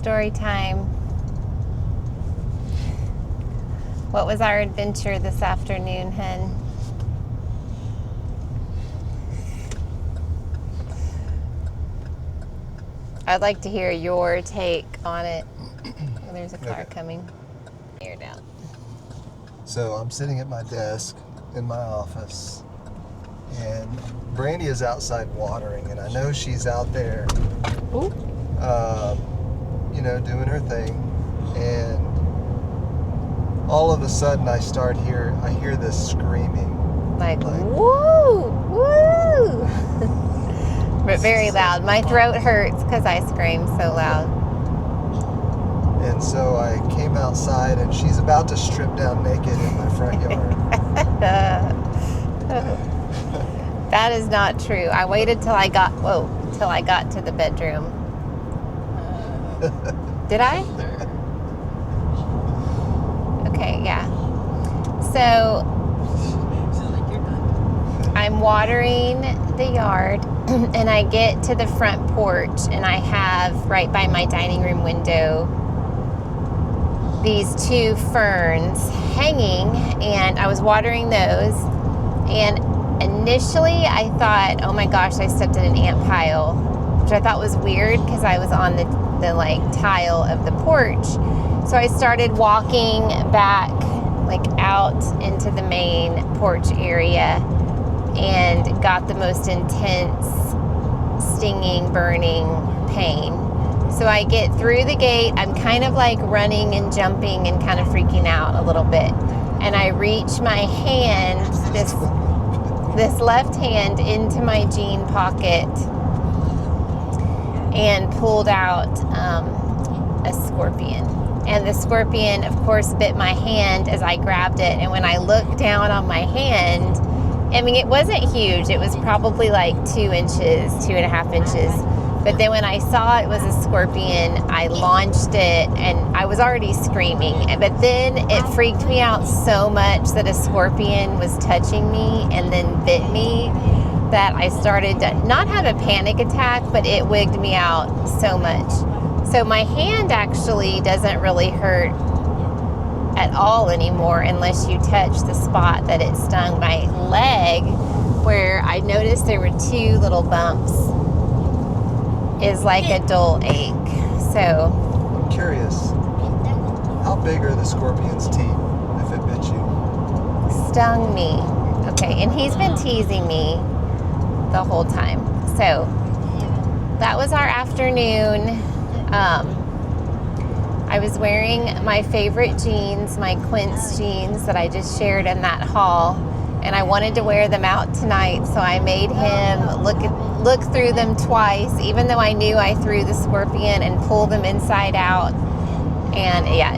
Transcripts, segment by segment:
Story time. What was our adventure this afternoon, hun? I'd like to hear your take on it. Oh, there's a car coming. Air down. So I'm sitting at my desk in my office, and Brandy is outside watering, and I know she's out there, doing her thing, and all of a sudden I hear this screaming. Like woo, woo! But very loud. My throat hurts because I scream so loud. And so I came outside, and she's about to strip down naked in my front yard. That is not true. I waited till I got to the bedroom. Did I? Okay, yeah. So I'm watering the yard, and I get to the front porch, and I have right by my dining room window these two ferns hanging, and I was watering those, and initially I thought, oh my gosh, I stepped in an ant pile, which I thought was weird because I was on the like tile of the porch. So I started walking back like out into the main porch area and got the most intense stinging, burning pain. So I get through the gate, I'm kind of like running and jumping and kind of freaking out a little bit. And I reach my hand, this left hand, into my jean pocket and pulled out a scorpion. And the scorpion, of course, bit my hand as I grabbed it. And when I looked down on my hand, I mean, it wasn't huge. It was probably like 2.5 inches. But then when I saw it was a scorpion, I launched it, and I was already screaming. But then it freaked me out so much that a scorpion was touching me and then bit me that I started to not have a panic attack, but it wigged me out so much. So my hand actually doesn't really hurt at all anymore unless you touch the spot that it stung. My leg, where I noticed there were 2 little bumps, is like a dull ache. So I'm curious, how big are the scorpion's teeth if it bit you? Stung me. Okay, and he's been teasing me the whole time. So that was our afternoon. I was wearing my favorite jeans, my Quince jeans that I just shared in that haul, and I wanted to wear them out tonight, so I made him look through them twice, even though I knew I threw the scorpion, and pull them inside out. And yeah,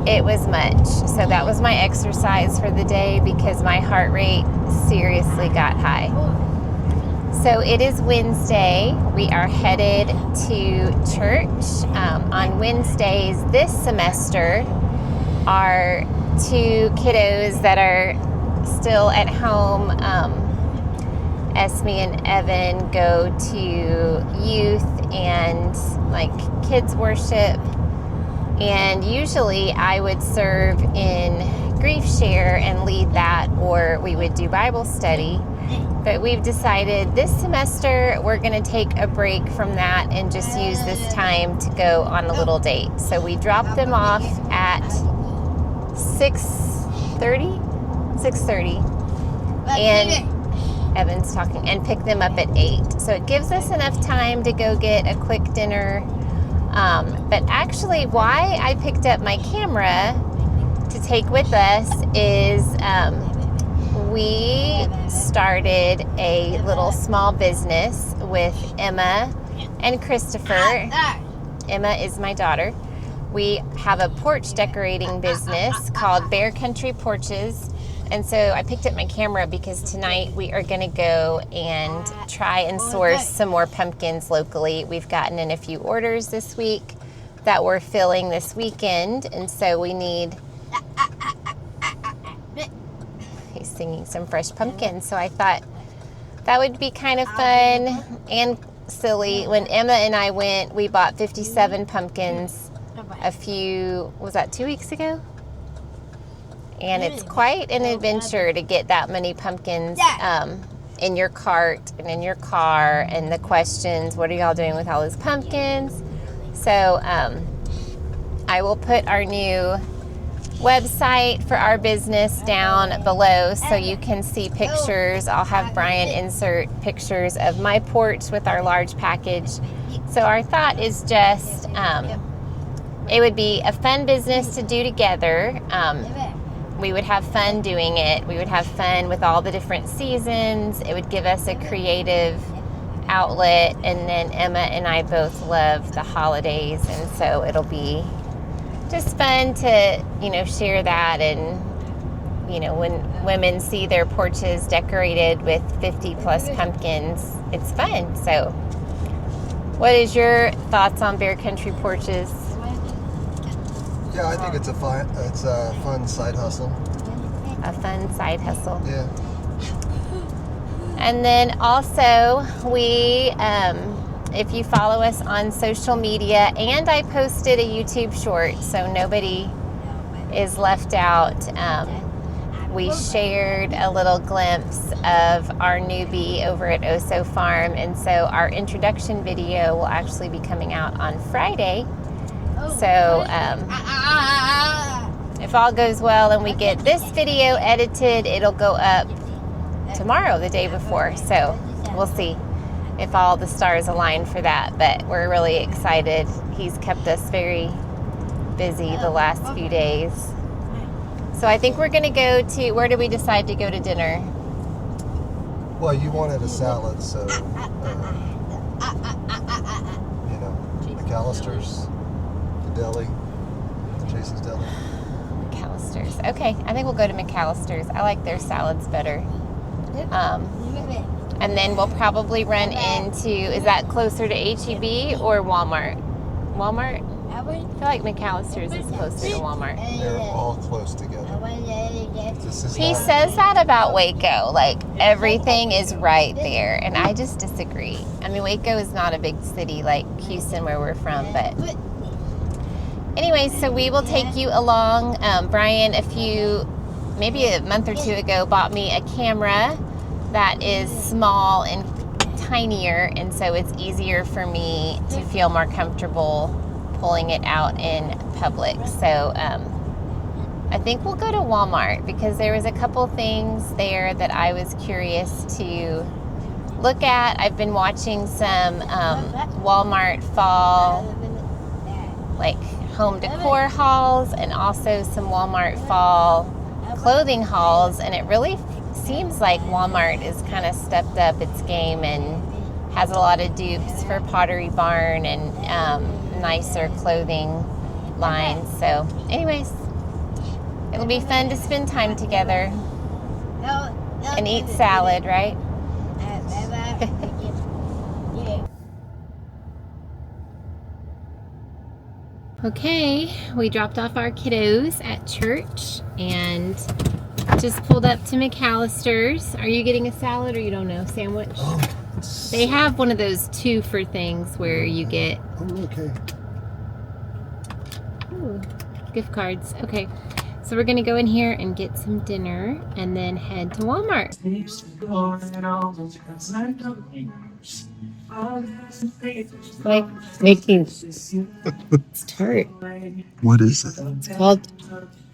it was much. So that was my exercise for the day because my heart rate seriously got high. So it is Wednesday. We are headed to church. On Wednesdays this semester, our 2 kiddos that are still at home, Esme and Evan, go to youth and like kids worship. And usually I would serve in Grief Share and lead that, or we would do Bible study. But we've decided this semester we're going to take a break from that and just use this time to go on a little date. So we dropped them off at 6:30, and Evan's talking, and pick them up at 8. So it gives us enough time to go get a quick dinner. But actually why I picked up my camera to take with us is we started a little small business with Emma and Christopher. Emma is my daughter. We have a porch decorating business called Bear Country Porches. And so I picked up my camera because tonight we are going to go and try and source some more pumpkins locally. We've gotten in a few orders this week that we're filling this weekend. And so we need... He's singing some fresh pumpkins. So I thought that would be kind of fun. And silly. When Emma and I went, we bought 57 pumpkins was that 2 weeks ago? And it's quite an adventure to get that many pumpkins in your cart and in your car, and the questions, what are y'all doing with all those pumpkins? So I will put our new website for our business down below so you can see pictures. I'll have Brian insert pictures of my porch with our large package. So our thought is just it would be a fun business to do together. We would have fun doing it. We would have fun with all the different seasons. It would give us a creative outlet. And then Emma and I both love the holidays, and so it'll be just fun to, share that. And, when women see their porches decorated with 50 plus pumpkins, it's fun. So what is your thoughts on Bear Country Porches? Yeah, I think it's a fun side hustle. A fun side hustle. Yeah. And then also we, if you follow us on social media, and I posted a YouTube short so nobody is left out, we shared a little glimpse of our newbie over at Oso Farm, and so our introduction video will actually be coming out on Friday. So if all goes well and we get this video edited, it'll go up tomorrow, the day before. So we'll see if all the stars align for that, but we're really excited. He's kept us very busy the last few days. So I think we're going to go to, where did we decide to go to dinner? Well, you wanted a salad, so, McAllister's, the deli, Jason's Deli. McAllister's. Okay, I think we'll go to McAllister's. I like their salads better. And then we'll probably run into, is that closer to H-E-B or Walmart? Walmart? I feel like McAllister's is closer to Walmart. They're all close together. He says that about Waco, like everything is right there, and I just disagree. I mean, Waco is not a big city like Houston where we're from, but anyway, so we will take you along. Brian, maybe a month or two ago, bought me a camera that is small and tinier, and so it's easier for me to feel more comfortable pulling it out in public. So I think we'll go to Walmart because there was a couple things there that I was curious to look at. I've been watching some Walmart fall like home decor hauls, and also some Walmart fall clothing hauls, and it really seems like Walmart is kind of stepped up its game and has a lot of dupes for Pottery Barn and nicer clothing lines. So anyways, it'll be fun to spend time together and eat salad, right? Okay, we dropped off our kiddos at church and just pulled up to McAllister's. Are you getting a salad or you don't know? Sandwich? They have one of those 2 for things where you get gift cards. Okay, so we're gonna go in here and get some dinner and then head to Walmart. Like making it's tart. What is it? It's called,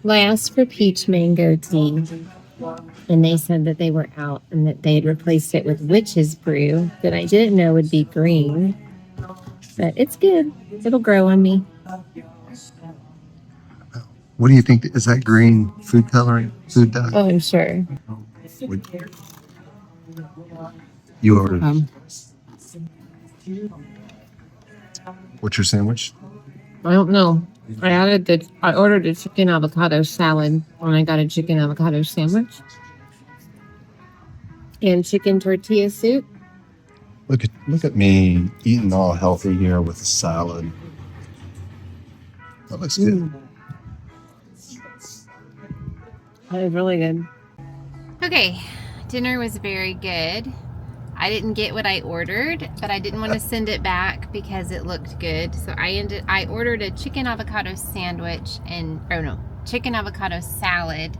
well, I asked for peach mango tea, and they said that they were out and that they had replaced it with witch's brew that I didn't know would be green, but it's good. It'll grow on me. What do you think? Is that green food coloring? Food dye? Oh, I'm sure. You ordered. What's your sandwich? I don't know. I ordered a chicken avocado salad, and I got a chicken avocado sandwich and chicken tortilla soup. Look at me eating all healthy here with a salad. That looks good. That was really good. Okay, dinner was very good. I didn't get what I ordered, but I didn't want to send it back because it looked good. So I ordered a chicken avocado sandwich chicken avocado salad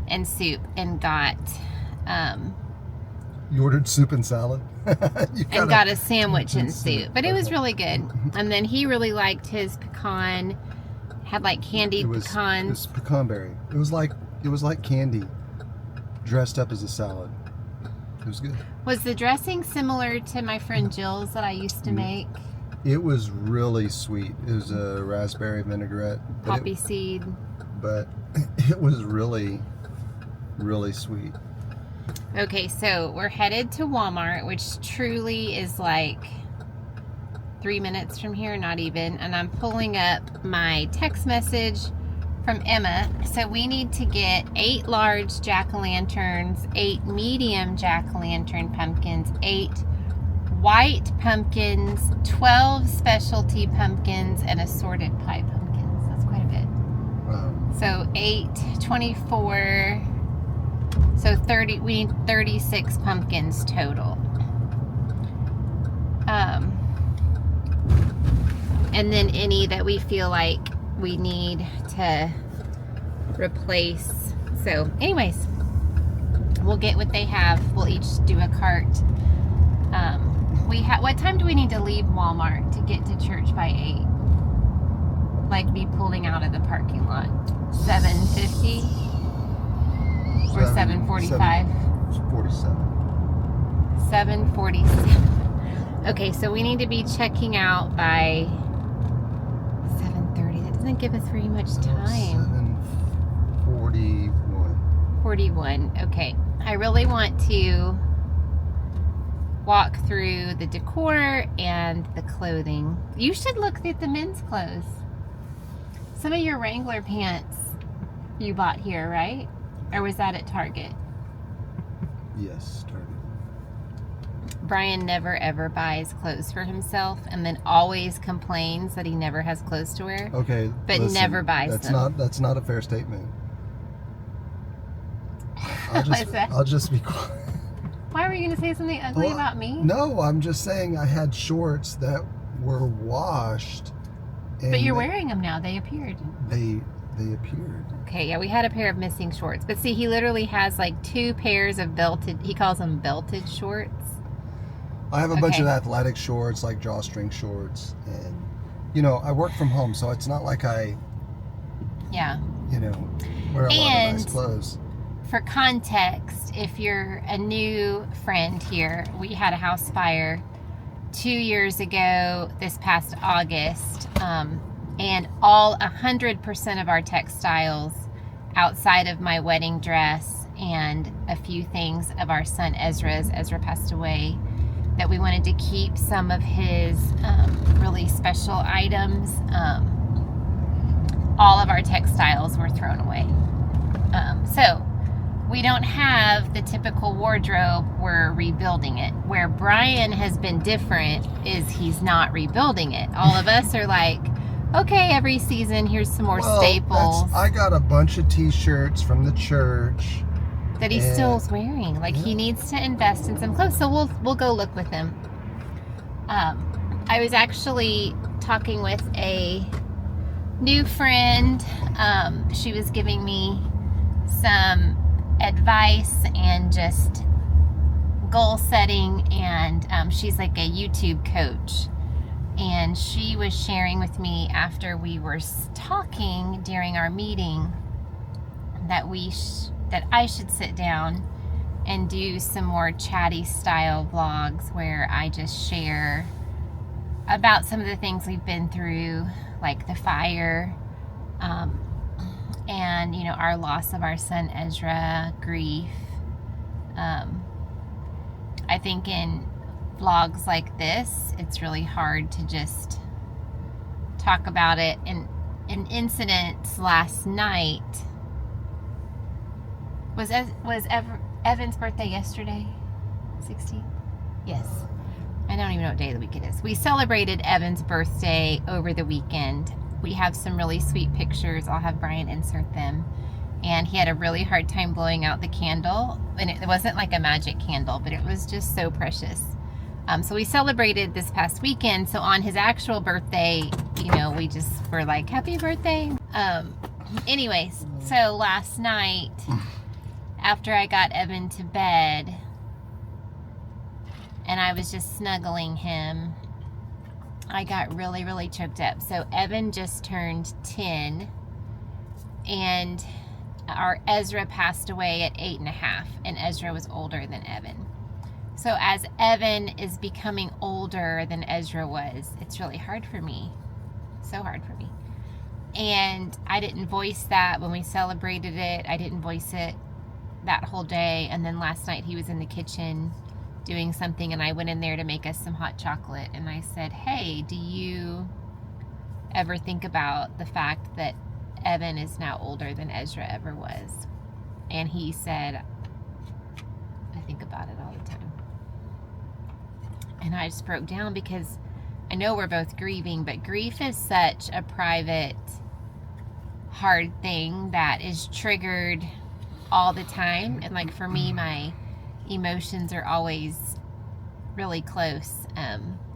and soup, and got You ordered soup and salad? got a sandwich and soup. But it was really good. And then he really liked his pecan, had like candied pecans. It was pecan berry. It was like candy dressed up as a salad. It was good. Was the dressing similar to my friend Jill's that I used to make? It was really sweet. It was a raspberry vinaigrette. Poppy seed. But it was really, really sweet. Okay, so we're headed to Walmart, which truly is like 3 minutes from here, not even. And I'm pulling up my text message from Emma. So we need to get 8 large jack-o'-lanterns, 8 medium jack-o'-lantern pumpkins, 8 white pumpkins, 12 specialty pumpkins, and assorted pie pumpkins. That's quite a bit. Wow. So 8, 24, so 30, we need 36 pumpkins total. And then any that we feel like we need to replace. So anyways, we'll get what they have. We'll each do a cart. What time do we need to leave Walmart to get to church by 8? Like be pulling out of the parking lot? 7:50 or 7:45? 47. 7:47. Okay, so we need to be checking out by 7:30. That doesn't give us very much time. 7:41. 41. Okay. I really want to walk through the decor and the clothing. You should look at the men's clothes. Some of your Wrangler pants you bought here, right? Or was that at Target? Yes, Target. Brian never ever buys clothes for himself and then always complains that he never has clothes to wear. Okay. But listen, never buys them. That's not a fair statement. What's that? I'll just be quiet. Why were you going to say something ugly about me? No, I'm just saying I had shorts that were washed. And But you're wearing them now. They appeared. They appeared. Okay, yeah, we had a pair of missing shorts. But see, he literally has like 2 pairs of belted, he calls them belted shorts. I have a bunch of athletic shorts, like drawstring shorts. And, I work from home, so it's not like I, wear a lot of nice clothes. For context, if you're a new friend here, we had a house fire 2 years ago this past August, and all 100% of our textiles outside of my wedding dress and a few things of our son Ezra's, Ezra passed away, that we wanted to keep some of his really special items. All of our textiles were thrown away. So we don't have the typical wardrobe. We're rebuilding it. Where Brian has been different is he's not rebuilding it. All of us are like, okay, every season here's some more staples. I got a bunch of t-shirts from the church that he still is wearing. Like he needs to invest in some clothes. So we'll go look with him. I was actually talking with a new friend. She was giving me some advice and just goal setting, and she's like a YouTube coach, and she was sharing with me after we were talking during our meeting that I should sit down and do some more chatty style vlogs where I just share about some of the things we've been through, like the fire, and our loss of our son Ezra, grief. I think in vlogs like this, it's really hard to just talk about it. And an incident last night was Evan's birthday yesterday, 16th? Yes. I don't even know what day of the week it is. We celebrated Evan's birthday over the weekend. We have some really sweet pictures. I'll have Brian insert them. and he had a really hard time blowing out the candle, and it wasn't like a magic candle, but it was just so precious. So we celebrated this past weekend. So on his actual birthday, you know, we just were like, happy birthday. Anyways, so last night, after I got Evan to bed, and I was just snuggling him, I got really, really choked up. So Evan just turned 10, and our Ezra passed away at 8.5, and Ezra was older than Evan. So as Evan is becoming older than Ezra was, it's really hard for me. So hard for me. And I didn't voice that when we celebrated it. I didn't voice it that whole day. And then last night he was in the kitchen doing something, and I went in there to make us some hot chocolate. And I said, hey, do you ever think about the fact that Evan is now older than Ezra ever was? And he said, I think about it all the time. And I just broke down, because I know we're both grieving, but grief is such a private, hard thing that is triggered all the time. And like for me, my emotions are always really close.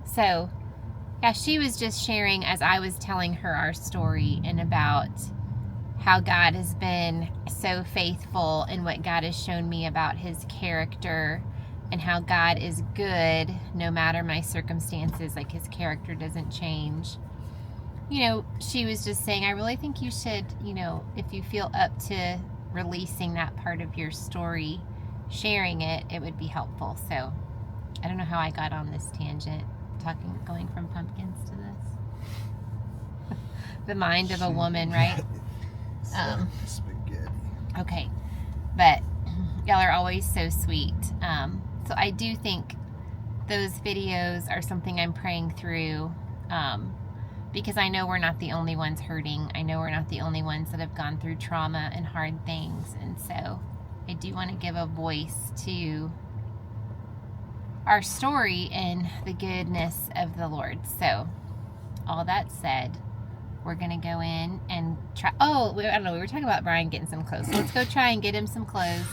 So yeah, she was just sharing as I was telling her our story, and about how God has been so faithful and what God has shown me about his character, and how God is good no matter my circumstances. Like his character doesn't change. You know, she was just saying, I really think you should, you know, if you feel up to releasing that part of your story, sharing it, it would be helpful. So I don't know how I got on this tangent, going from pumpkins to this. The mind of a woman, right? Spaghetti. Okay, but y'all are always so sweet. So I do think those videos are something I'm praying through, because I know we're not the only ones hurting. I know we're not the only ones that have gone through trauma and hard things. And so I do want to give a voice to our story and the goodness of the Lord. So all that said, we're going to go in and try. Oh, I don't know. We were talking about Brian getting some clothes. So let's go try and get him some clothes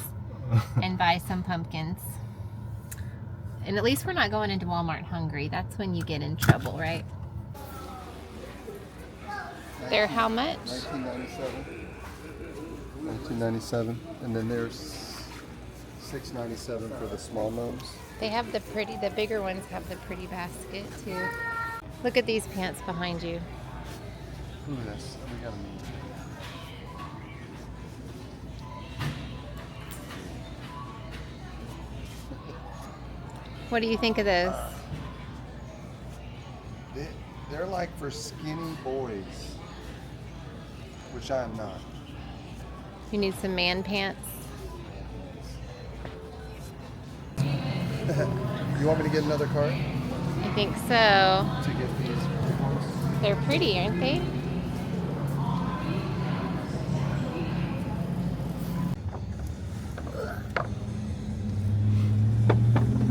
and buy some pumpkins. And at least we're not going into Walmart hungry. That's when you get in trouble, right? They're how much? $19.97. And then there's $6.97 for the small gnomes. They have the bigger ones have the pretty basket too. Look at these pants behind you. Ooh, we got them. What do you think of those? They're like for skinny boys, which I am not. You need some man pants? You want me to get another card? I think so. To get these big ones? They're pretty, aren't they?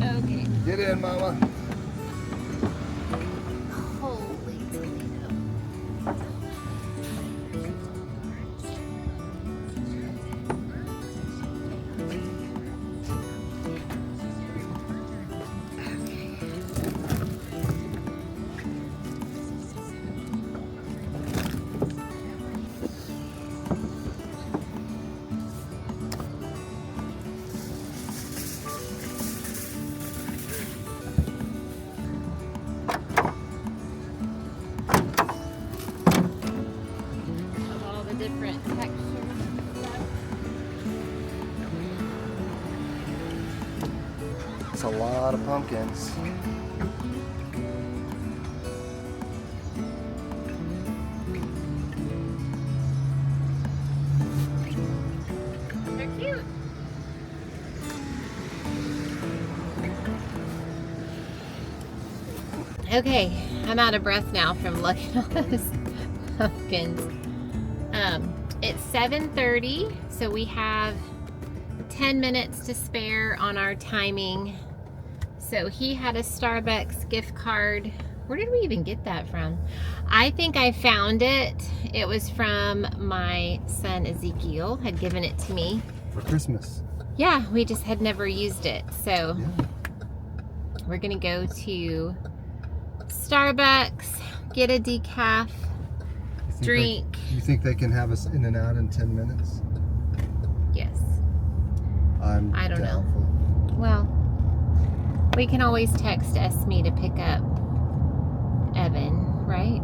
Okay. Get in, Mama. Holy Toledo. Different textures. It's a lot of pumpkins. They're cute. Okay, I'm out of breath now from looking at those pumpkins. It's 7:30, so we have 10 minutes to spare on our timing. So he had a Starbucks gift card. Where did we even get that from? I think I found it It was from my son Ezekiel, had given it to me. For Christmas. Yeah, we just had never used it. So Yeah. we're gonna go to Starbucks, get a decaf, drink. You think they can have us in and out in 10 minutes? Yes. I don't doubtful. know. Well, we can always text Esme to pick up Evan, right?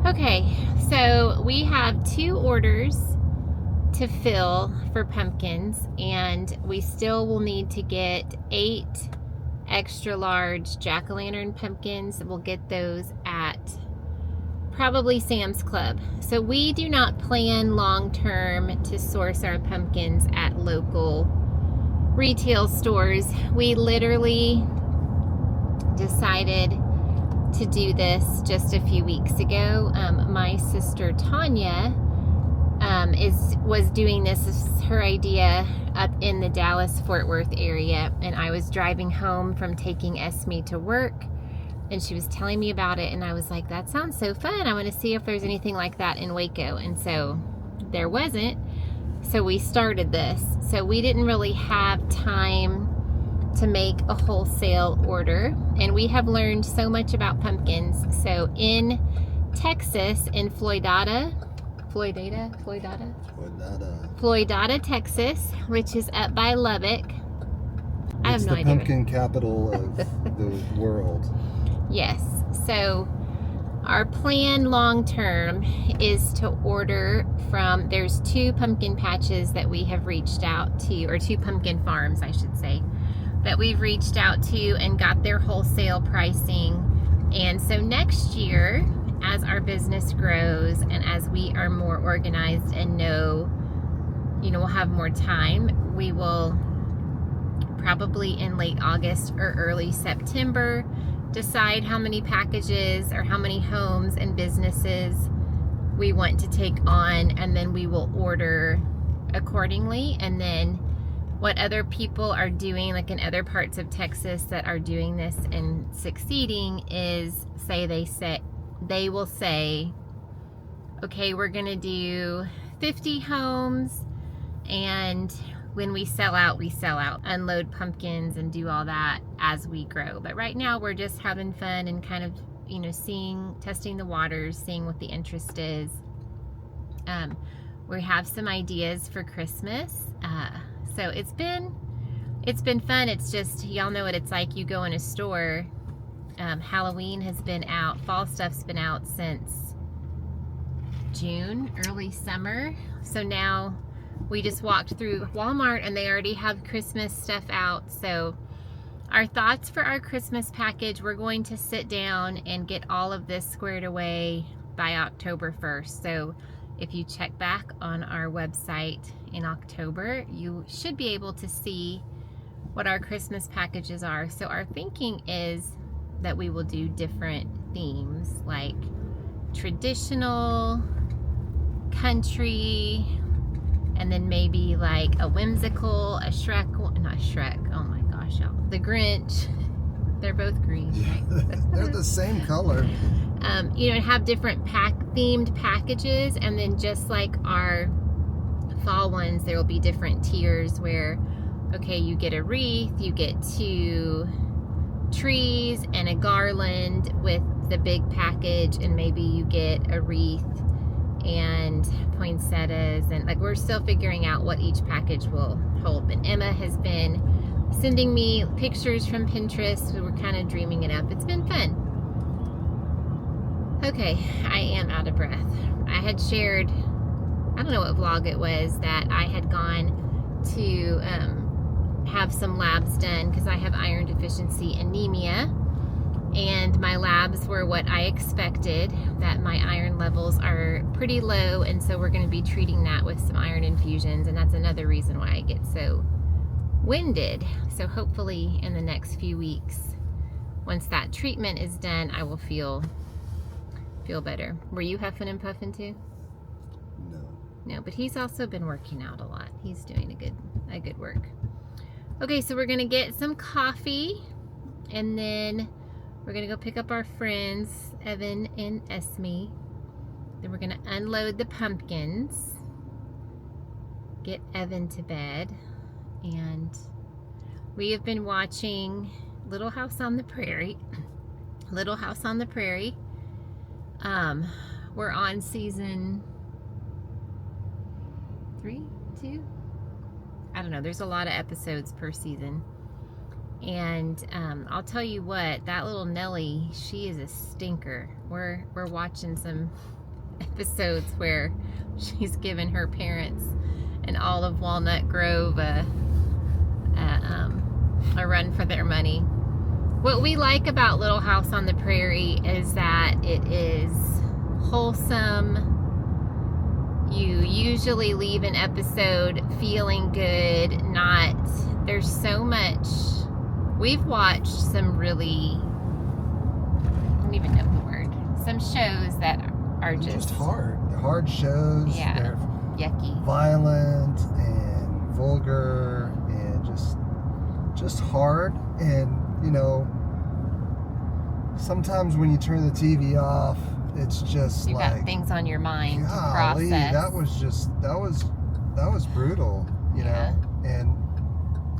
Okay, so we have 2 orders to fill for pumpkins, and we still will need to get 8 extra large jack-o'-lantern pumpkins. We'll get those at probably Sam's Club. So we do not plan long-term to source our pumpkins at local retail stores. We literally decided to do this just a few weeks ago. My sister Tonya was doing this. This is her idea up in the Dallas-Fort Worth area, and I was driving home from taking Esme to work, and she was telling me about it, and I was like, that sounds so fun. I want to see if there's anything like that in Waco. And so there wasn't, so we started this. So we didn't really have time to make a wholesale order, and we have learned so much about pumpkins. So in Texas, in Floydada, Texas, which is up by Lubbock. I have no idea. It's the pumpkin capital of the world. Yes. So our plan long term is to order from, there's 2 pumpkin patches that we have reached out to, or 2 pumpkin farms, I should say, that we've reached out to and got their wholesale pricing. And so next year, as our business grows and as we are more organized and know, we'll have more time, we will probably in late August or early September decide how many packages or how many homes and businesses we want to take on, and then we will order accordingly. And then what other people are doing, like in other parts of Texas that are doing this and succeeding, is they will say, okay, we're gonna do 50 homes, and when we sell out, unload pumpkins and do all that as we grow. But right now we're just having fun and kind of, testing the waters, seeing what the interest is. We have some ideas for Christmas. So it's been fun. It's just, y'all know what it's like. You go in a store, Halloween has been out, fall stuff's been out since June, early summer. So now we just walked through Walmart and they already have Christmas stuff out. So our thoughts for our Christmas package, we're going to sit down and get all of this squared away by October 1st. So if you check back on our website in October, you should be able to see what our Christmas packages are. So our thinking is that we will do different themes, like traditional, country, and then maybe like a whimsical, a Shrek, not Shrek, oh my gosh, y'all, the Grinch. They're both green, right? They're the same color. Have different themed packages, and then just like our fall ones, there will be different tiers where, okay, you get a wreath, you get 2 trees and a garland with the big package, and maybe you get a wreath and poinsettias, and like we're still figuring out what each package will hold. But Emma has been sending me pictures from Pinterest. We were kind of dreaming it up. It's been fun. Okay, I am out of breath. I had shared, I don't know what vlog it was, that I had gone to have some labs done because I have iron deficiency anemia, and my labs were what I expected, that my iron levels are pretty low, and so we're going to be treating that with some iron infusions, and that's another reason why I get so winded. So hopefully in the next few weeks, once that treatment is done, I will feel better. Were you huffing and puffing too? No, but he's also been working out a lot. He's doing a good work. Okay, so we're gonna get some coffee, and then We're going to go pick up our friends, Evan and Esme. Then we're going to unload the pumpkins, get Evan to bed, and we have been watching Little House on the Prairie. Little House on the Prairie. We're on season 3, 2? I don't know. There's a lot of episodes per season. And I'll tell you what, that little Nellie, she is a stinker. We're watching some episodes where she's given her parents in Olive Walnut Grove a run for their money. What we like about Little House on the Prairie is that it is wholesome. You usually leave an episode feeling good, there's so much. We've watched some really, I don't even know the word, some shows that are just hard. They're hard shows. Yeah. They're yucky. Violent and vulgar and just hard. And, you know, sometimes when you turn the TV off, it's just you got things on your mind to process. That was brutal, you know.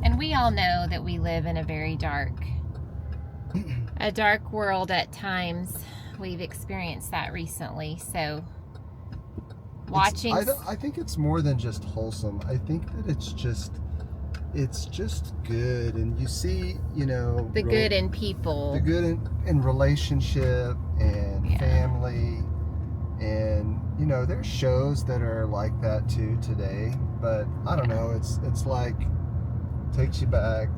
And we all know that we live in a very dark world at times. We've experienced that recently. So watching, I think it's more than just wholesome. I think that it's just good, and you see, you know, the good in people, the good in relationship and family, and you know, there's shows that are like that too today. But I don't know, it's like takes you back.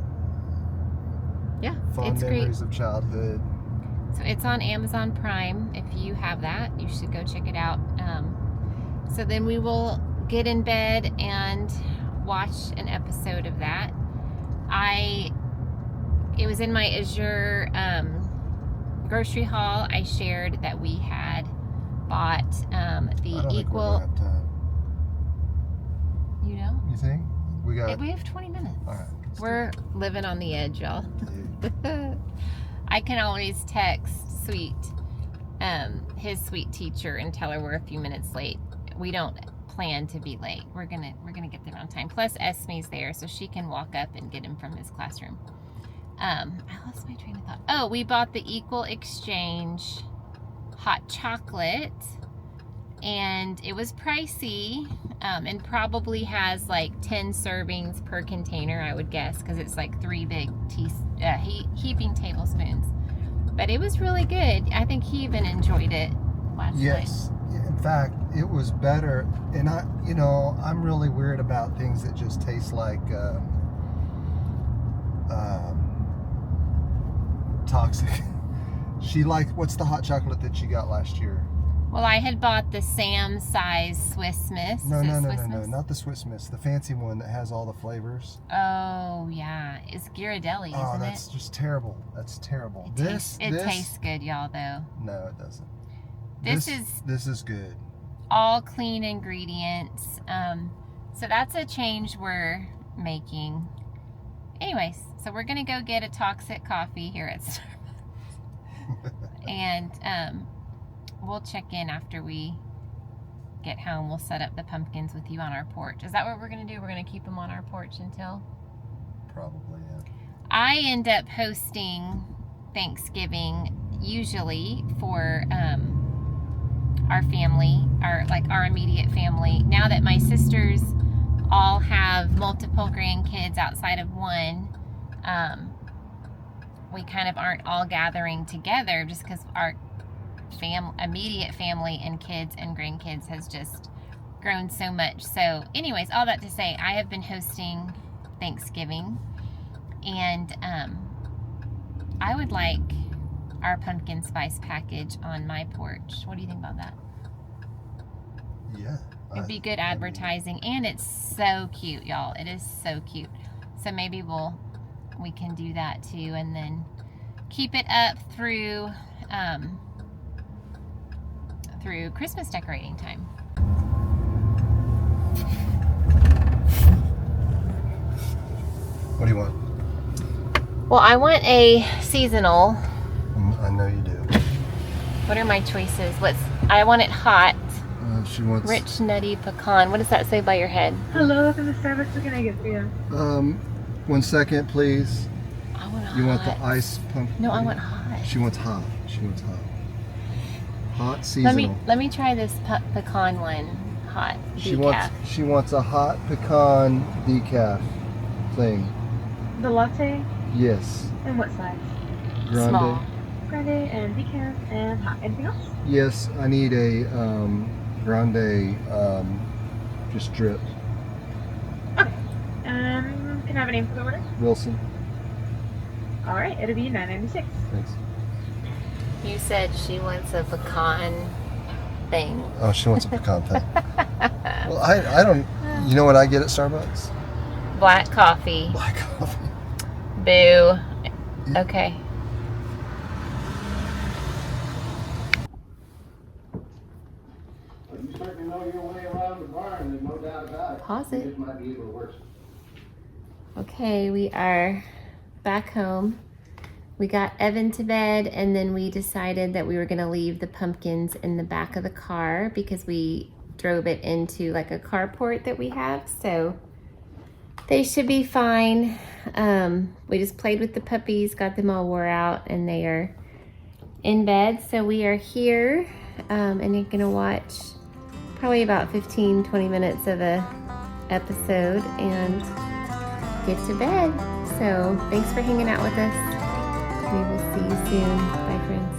Yeah, fond memories of childhood. So it's on Amazon Prime. If you have that, you should go check it out. So then we will get in bed and watch an episode of that. It was in my Azure grocery haul. I shared that we had bought the equal. Think we're gonna have time. You know? You think? We have 20 minutes. All right. We're living on the edge, y'all. I can always text his sweet teacher and tell her we're a few minutes late. We don't plan to be late. We're gonna get there on time. Plus Esme's there, so she can walk up and get him from his classroom. I lost my train of thought. Oh, we bought the Equal Exchange hot chocolate, and it was pricey, and probably has like 10 servings per container, I would guess, because it's like 3 big heaping tablespoons. But it was really good. I think he even enjoyed it last night. Yes. In fact, it was better. And I'm really weird about things that just taste like toxic. What's the hot chocolate that she got last year? Well, I had bought the Sam size Swiss Miss. No, not the Swiss Miss. The fancy one that has all the flavors. Oh, yeah. It's Ghirardelli, isn't it? Oh, that's just terrible. That's terrible. It tastes good, y'all, though. No, it doesn't. This is good. All clean ingredients. So that's a change we're making. Anyways, so we're going to go get a toxic coffee here at Starbucks. And we'll check in after we get home. We'll set up the pumpkins with you on our porch. Is that what we're going to do? We're going to keep them on our porch until? Probably, yeah. I end up hosting Thanksgiving usually for our family, our immediate family. Now that my sisters all have multiple grandkids outside of one, we kind of aren't all gathering together just because our immediate family and kids and grandkids has just grown so much. So anyways, all that to say, I have been hosting Thanksgiving, and I would like our pumpkin spice package on my porch. What do you think about that? Yeah. It'd be good advertising, and it's so cute, y'all. It is so cute. So maybe we can do that too, and then keep it up through Christmas decorating time. What do you want? Well, I want a seasonal. What are my choices? I want it hot. She wants Rich, nutty pecan. What does that say by your head? Hello, welcome to Starbucks. What can I get for you? 1 second, please. I want hot. You want the ice pumpkin? No, I want hot. She wants hot. She wants hot. Hot seasonal. Let me try this pecan one. Hot. Decaf. She wants a hot pecan decaf thing. The latte? Yes. And what size? Grande. Small. Grande and decaf and hot. Anything else? Yes, I need a grande just dripped. Okay. Can I have a name for the order? Wilson. All right, it'll be $9.96. Thanks. You said she wants a pecan thing. Oh, she wants a pecan thing. Well, I don't. You know what I get at Starbucks? Black coffee. Black coffee. Boo. Okay. You certainly know your way around the barn, there's no doubt about it. Pause it. It might be able to work. Okay, we are back home. We got Evan to bed, and then we decided that we were gonna leave the pumpkins in the back of the car because we drove it into like a carport that we have, so they should be fine. We just played with the puppies, got them all wore out, and they are in bed. So we are here, and you're gonna watch probably about 15-20 minutes of a episode and get to bed. So thanks for hanging out with us. We will see you soon. Bye, friends.